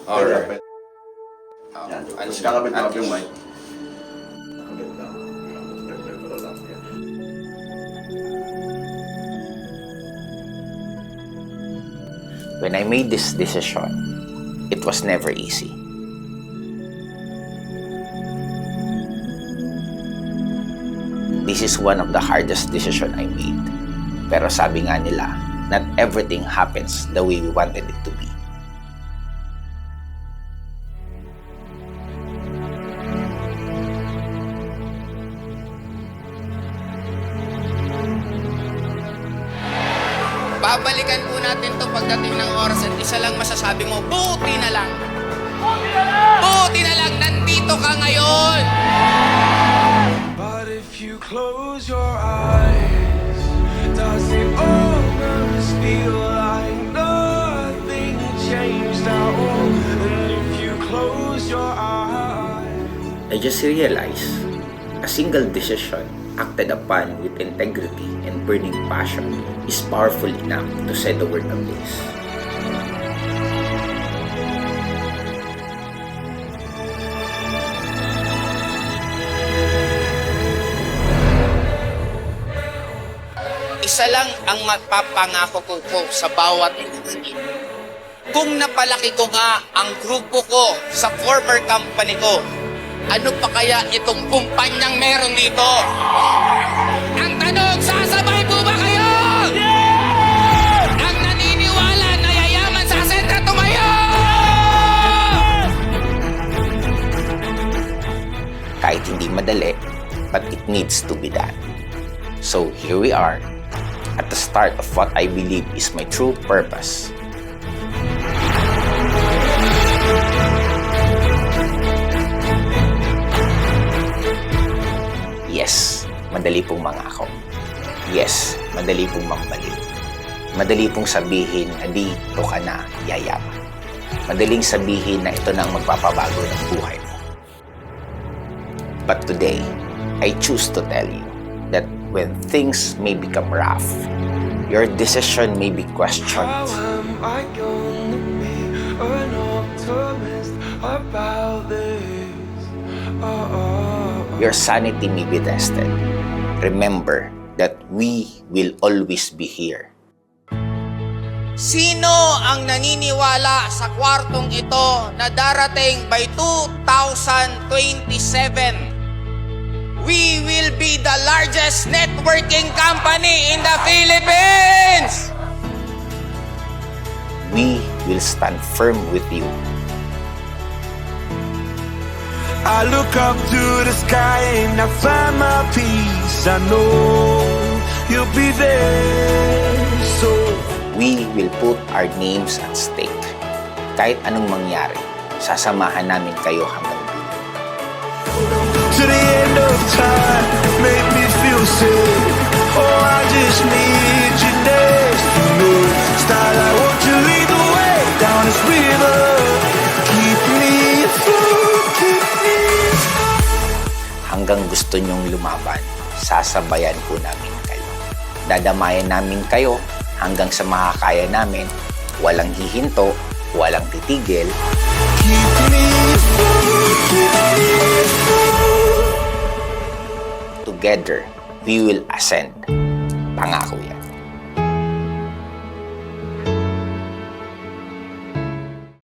Alright. Yan. Ano Tapos kakabit mo at yung least- mic. Kakabit lang. Pero lang yan. When I made this decision, it was never easy. This is one of the hardest decisions I made. Pero sabi nga nila, not everything happens the way we wanted it to be. Babalikan po natin to pagdating ng oras at isa lang masasabi mo, buti na lang. Buti na lang, nandito ka ngayon. But if you close your eyes, does it almost feel like nothing changed at all? And if you close your eyes, I just realized a single decision acted upon with integrity and burning passion is powerful enough to set the world ablaze. Isa lang ang mapapangako ko po sa bawat individual. Kung napalaki ko nga ang grupo ko sa former company ko, ano pa kaya itong kumpanyang meron dito? Ang tanong, sasabay po ba kayo? Ang naniniwala na yayaman sa sentra tumayo! Kahit hindi madali, but it needs to be done. So here we are, at the start of what I believe is my true purpose. Yes, madali pong mangako. Yes, madali pong magbalik. Madali pong sabihin na dito ka na yayaman. Madaling sabihin na ito na ang magpapabago ng buhay mo. But today, I choose to tell you that when things may become rough, your decision may be questioned. how am I gonna be an optimist about this? Your sanity may be tested. Remember that we will always be here. Sino ang naniniwala sa kwartong ito na darating by 2027? We will be the largest networking company in the Philippines! We will stand firm with you. I look up to the sky and I find my peace. I know you'll be there. So We will put our names at stake. Kahit anong mangyari, sasamahan namin kayo hanggang dulo. to the end of time, make me feel safe. Oh, I just need you next to me. Starlight, won't you lead the way down this river? Keep me afloat, keep me afloat. Hanggang gusto nyong lumaban, sasabayan po namin kayo. Dadamayan namin kayo hanggang sa makakaya namin, walang hihinto, walang titigil. Keep me afloat, keep me afloat. Together, we will ascend. Pangako yan.